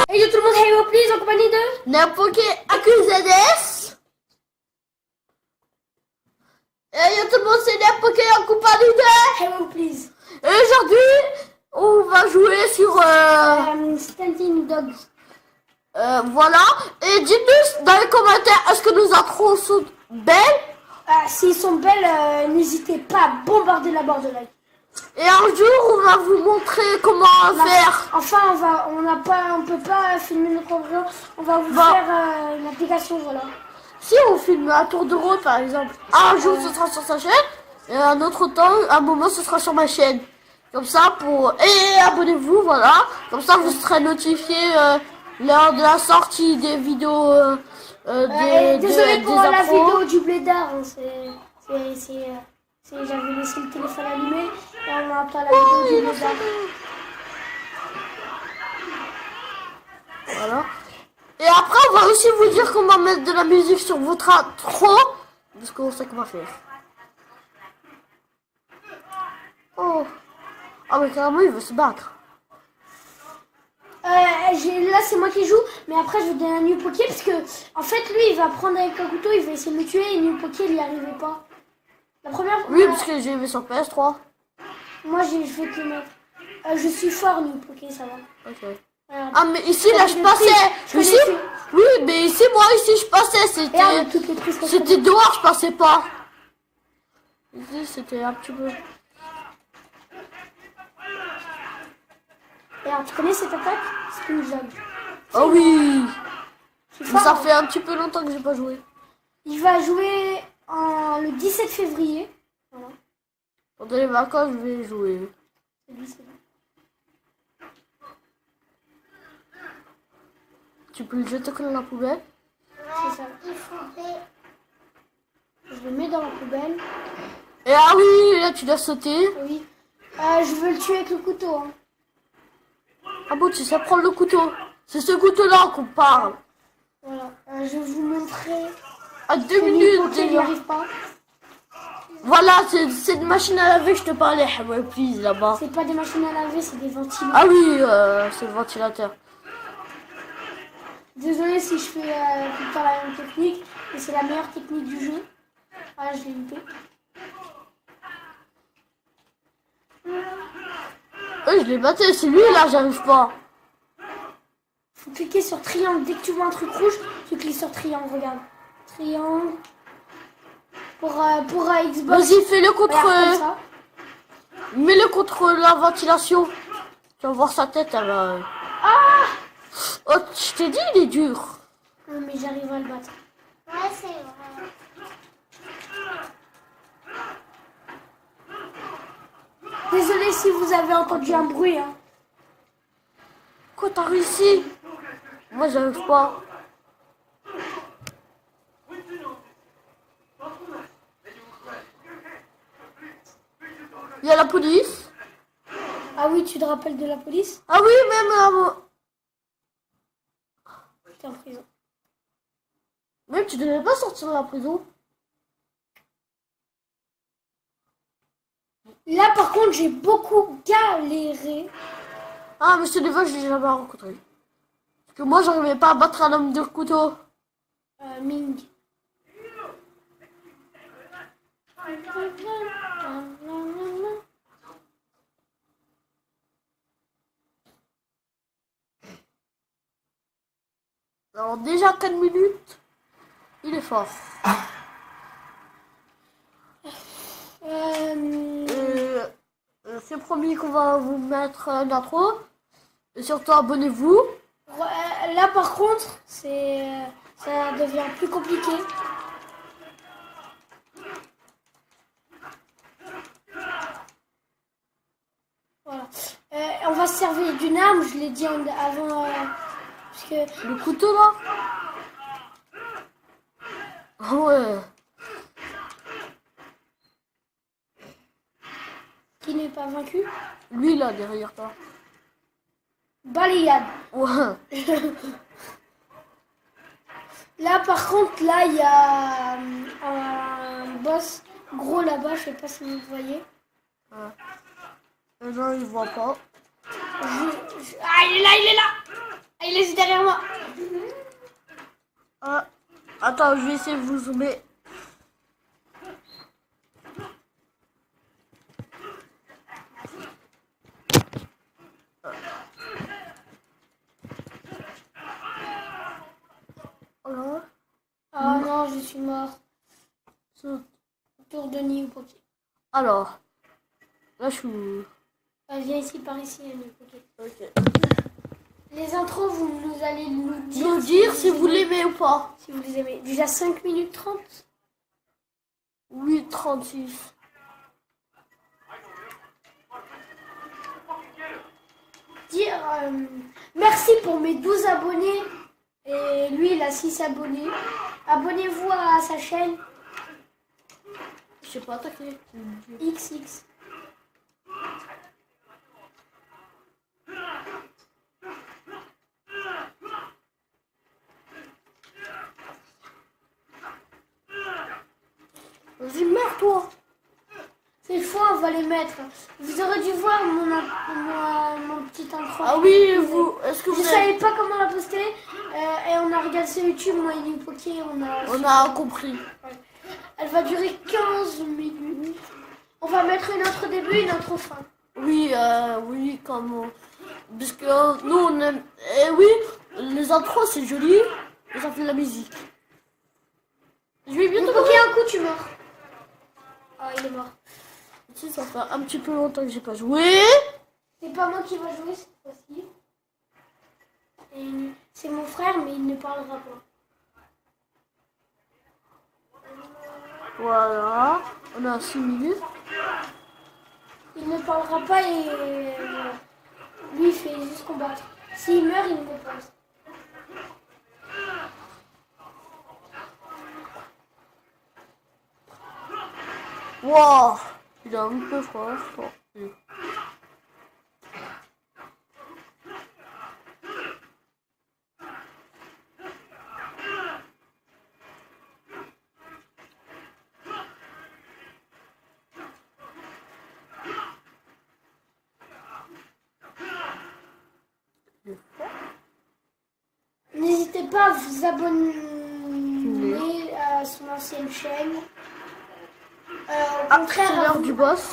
Hey yo tout le monde, hey yo please, en compagnie de N'importe AQZS. Et yo tout le monde, c'est n'importe en compagnie de. Hey yo please. Et aujourd'hui, on va jouer sur. Standing Dogs. Voilà. Et dites-nous dans les commentaires, est-ce que nos intros sont belles? S'ils sont belles, n'hésitez pas à bombarder la barre de like. Et un jour, on va vous montrer comment faire. Enfin, on peut pas filmer notre vidéo. On va vous faire une application, voilà. Si on filme un tour de rôle par exemple, un jour ce sera sur sa chaîne, et un autre temps, un moment ce sera sur ma chaîne. Comme ça et abonnez-vous, voilà. Comme ça vous serez notifié lors de la sortie des vidéos désolé pour la intros. vidéo du blédard, hein, j'avais laissé le téléphone allumé et on n'a pas la vidéo du blédard. Voilà. Et après on va aussi vous dire qu'on va mettre de la musique sur votre intro, parce qu'on sait qu'on va faire. Oh. Ah mais carrément il veut se battre. Là c'est moi qui joue, mais après je vais donner un New Poké parce que en fait lui il va prendre avec un couteau, il va essayer de me tuer et New Poké il n'y arrivait pas. La première fois. Oui parce que j'ai vu sur PS3. Moi je vais te mettre. Je suis fort New Poké, ça va. Ok. Regarde. Ah mais ici là je passais. Ici, oui mais ici moi ici je passais, c'était dehors je passais pas. Ici c'était un petit peu. Regarde, tu connais cette attaque? C'est une jog. Oh oui. Mais Ça fait un petit peu longtemps que j'ai pas joué. Il va jouer le 17 février. Voilà. Pendant les vacances je vais jouer. C'est lui, c'est lui. Tu peux le jeter dans la poubelle? C'est ça. Je le mets dans la poubelle. Et ah oui, là tu dois sauter. Oui. Je veux le tuer avec le couteau. Hein. Ah bon, tu sais prendre le couteau. C'est ce couteau-là qu'on parle. Voilà. Je vais vous montrer. À 2 minutes Il n'y déjà. arrive pas. Voilà, c'est une machine à laver que je te parlais. Ouais, please, là-bas. C'est pas des machines à laver, c'est des ventilateurs. Ah oui, c'est le ventilateur. Désolé si je fais tout le temps la même technique, mais c'est la meilleure technique du jeu. Ah, je l'ai loupé. Je l'ai battu, c'est lui là, j'arrive pas. Faut cliquer sur triangle. Dès que tu vois un truc rouge, tu cliques sur triangle, regarde. Triangle. Pour Xbox. Vas-y, fais-le contre. Regarde, comme ça. Mets-le contre la ventilation. Tu vas voir sa tête, elle va. Ah! Oh, je t'ai dit, il est dur. Non, mais j'arrive à le battre. Ouais, c'est vrai. Désolé si vous avez entendu un bruit. Hein. Quoi, t'as réussi? Moi, j'arrive pas. Il y a la police. Ah oui, tu te rappelles de la police? Ah oui, même. T'es en prison. Même tu devais pas sortir de la prison. Là, par contre, j'ai beaucoup galéré. Ah, Monsieur Devon, je l'ai jamais rencontré. Parce que moi, j'arrivais pas à battre un homme de couteau. Ming. Alors, déjà 4 minutes, il est fort. C'est promis qu'on va vous mettre une intro. Et surtout, abonnez-vous. Là, par contre, ça devient plus compliqué. Voilà. On va se servir d'une arme, je l'ai dit avant. Parce que Le couteau là. Ouais. qui n'est pas vaincu. Lui là, derrière toi. Balayade. Ouais. Là, par contre, là, il y a un boss gros là-bas, je sais pas si vous voyez. Ouais. Non, il voit pas. Ah, il est là, il est là. Ah, il est juste derrière moi. Ah, attends, je vais essayer de vous zoomer. Voilà. Ah non, je suis mort. Tour de New Poké. Alors, là je suis... Viens ici, par ici, New Poké. Ok. Les intros, vous nous allez nous dire, Nous dire si vous l'aimez ou pas. si vous les aimez. Déjà 5 minutes 30. Oui, 36. Dire merci pour mes 12 abonnés. Et lui, il a 6 abonnés. Abonnez-vous à sa chaîne Je sais pas attaquer. XX. Vas-y, meurs-toi. Cette fois, on va les mettre. Vous aurez dû voir mon petit intro. Ah oui, vous... Est-ce que Je vous ne avez... savais pas comment la poster. Et on a regardé sur YouTube, moi et New Poké. On a compris. Elle va durer 15 minutes. On va mettre une autre début, une autre fin. Oui, oui, comme... Parce que nous, on aime... Eh oui, les intros, c'est joli. Et ça fait de la musique. Je vais New bientôt... Poké, un coup, tu meurs. Ah, il est mort. Si, ça fait un petit peu longtemps que j'ai pas joué. C'est pas moi qui va jouer cette fois-ci. Et c'est mon frère, mais il ne parlera pas. Voilà. On a 6 minutes. Il ne parlera pas et lui, il fait juste combattre. S'il meurt, il me pose. Wow. Il a un peu froid. N'hésitez pas à vous abonner à son ancienne chaîne. Au contraire, c'est l'heure du boss.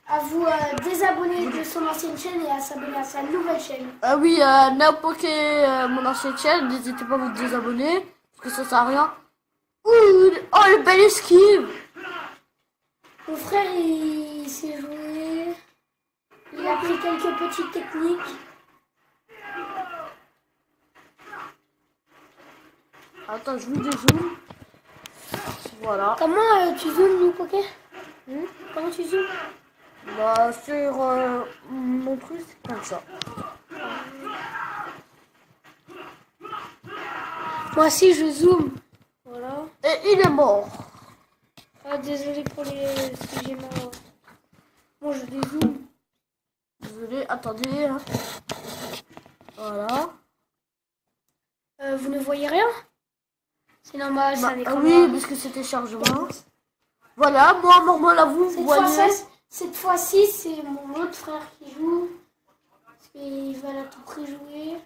à vous désabonner de son ancienne chaîne et à s'abonner à sa nouvelle chaîne. Ah oui, Naopoké, mon ancienne chaîne, n'hésitez pas à vous désabonner, parce que ça sert à rien. Ouh, oh, le bel esquive. Mon frère, il s'est joué. Il a appris quelques petites techniques. Attends, je vous dézoome. Voilà. Comment tu zoomes, New Poké Comment tu zoomes? Bah, sur mon truc, c'est comme ça. Moi aussi, je zoome. Voilà. Et il est mort. Ah, désolé pour les... si j'ai mal. Bon, je dézoome. Désolé, attendez. Hein. Voilà. Vous ne voyez rien? C'est normal, c'est Bah, un écran oui, noir. parce que c'était chargement. Voilà, moi, normal à vous, vous voyez. Cette fois-ci, c'est mon autre frère qui joue. Parce qu'il va à tout prix jouer.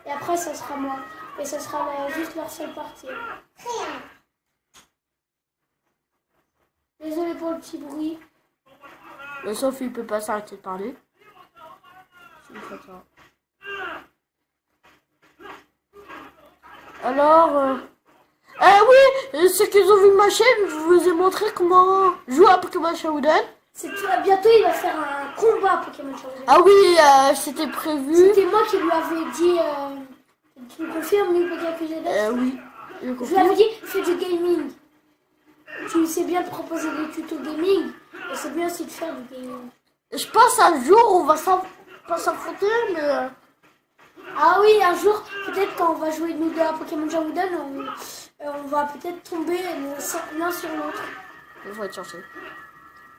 Et après, ça sera moi. Et ça sera juste leur seule partie. Désolé pour le petit bruit. Mais sauf il peut pas s'arrêter de parler. C'est comme ça. Alors, oui, ceux qui ont vu ma chaîne, je vous ai montré comment jouer à Pokémon Showdown. Bientôt, il va faire un combat Pokémon Showdown. Ah oui, c'était prévu. C'était moi qui lui avais dit... tu me confirmes, New Poké Accusé Oui. Je lui avais dit, fais du gaming. Tu sais bien te proposer des tutos gaming. Et c'est bien aussi de faire du gaming. Je pense un jour, on va pas s'affronter, mais... Ah oui, un jour, peut-être quand on va jouer nous deux à Pokémon Showdown, on va peut-être tomber l'un sur l'autre. Il faut être chanceux.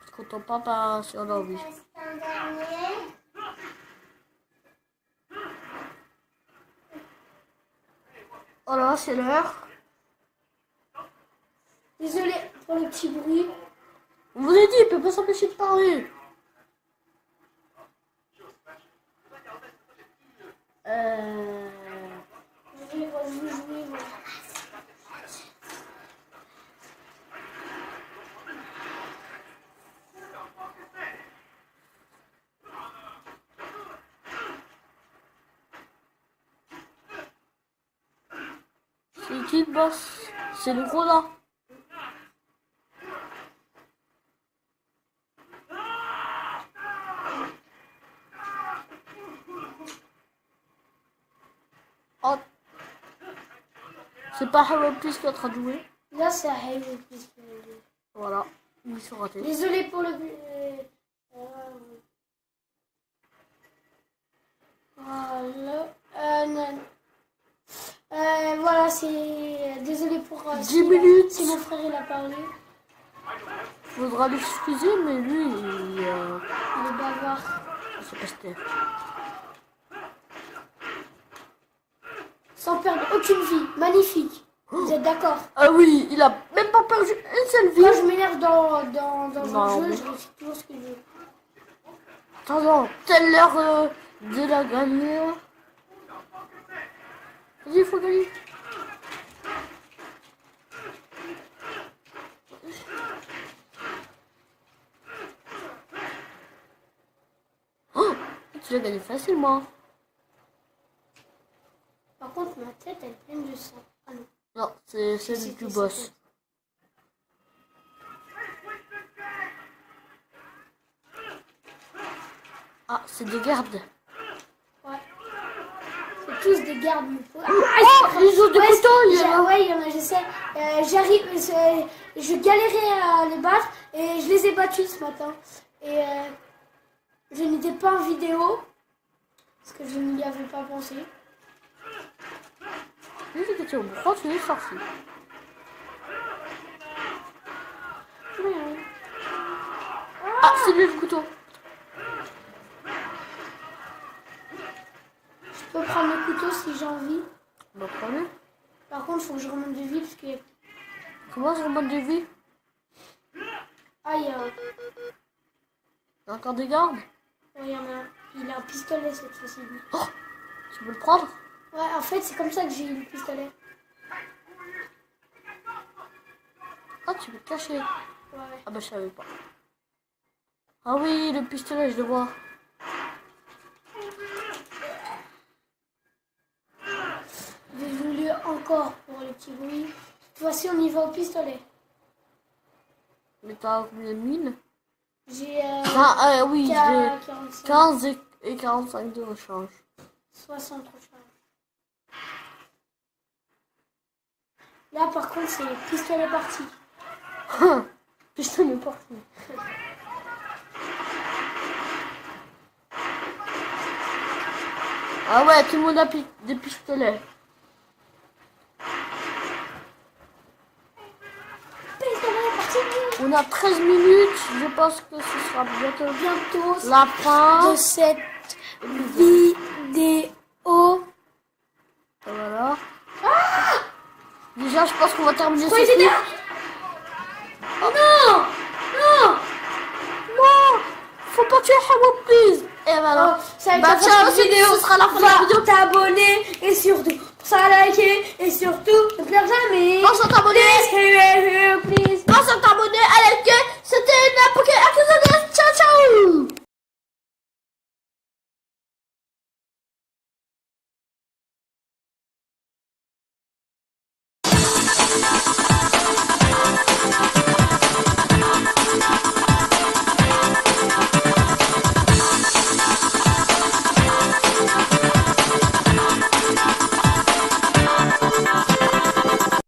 Parce qu'on tombe pas sur l'envie. Voilà, c'est l'heure. Désolé pour le petit bruit. Vous venez dit, il peut pas s'empêcher de parler. Je vais jouer. Voilà. C'est qui le boss? C'est le gros là. Oh. C'est pas Halo Plus qui est en train de jouer. Là, c'est Halo Plus. Voilà, ils sont ratés. Désolé pour le. Voilà. Non. Voilà, c'est. Désolé pour. 10 minutes. Si mon frère il a parlé. Faudra l'excuser, mais lui, il Il est bavard. c'est pas c'était. Sans perdre aucune vie. Magnifique. Vous êtes d'accord? Ah oui, il a même pas perdu une seule vie. Quand je m'énerve dans Non, un jeu, mais- je réussis toujours ce que je veux. Attends, telle l'heure de la gagner. Vas-y, il faut gagner. Oh, tu l'as gagné facilement. Par contre, ma tête, elle est pleine de sang. Ah non. Non, c'est celle C'était du sa boss. tête. Ah, c'est des gardes. Ouais. C'est tous des gardes. Oh, ils ont des couteaux, il y en a. Ouais, il y en a, je sais. Je galérais à les battre et je les ai battus ce matin. Et je n'étais pas en vidéo parce que je n'y avais pas pensé. Oui, c'est question. Pourquoi tu es sorti? Ah, c'est lui le couteau. Je peux prendre le couteau si j'ai envie. Bah, prends-le. Par contre, il faut que je remonte de vie parce que. Comment je remonte de vie? Ah, il y a. Il y a encore des gardes? Ouais, il y en a un. Il a un pistolet cette fois-ci. lui. Oh, tu peux le prendre? Ouais, en fait, c'est comme ça que j'ai eu le pistolet. Ah, tu peux te cacher. Ouais. Ah bah je savais pas. Ah oui, le pistolet, je le vois. J'ai voulu encore pour les petits bruits. Cette fois-ci, on y va au pistolet. Mais t'as combien de mines? J'ai Ah oui, j'ai 45, 15 et 45 de rechange. 60 recharges. Là, par contre, c'est pistolet parti. Pistolet parti. Ah ouais, tout le monde a des pistolets. Pistolet parti. On a 13 minutes, je pense que ce sera bientôt Bientôt la fin. de cette vidéo. Voilà. Déjà, je pense qu'on va terminer Quoi, cette il est vidéo. Oh non. Non. Non, faut pas tuer Hello Please. Et voilà. Oh, ça va être Bah la fin ciao, de cette vidéo. ce sera la fin de la vidéo. T'abonner et surtout, pense à liker et surtout, ne pleure jamais. Pense à t'abonner. Please, please. Pense à t'abonner, à liker. C'était une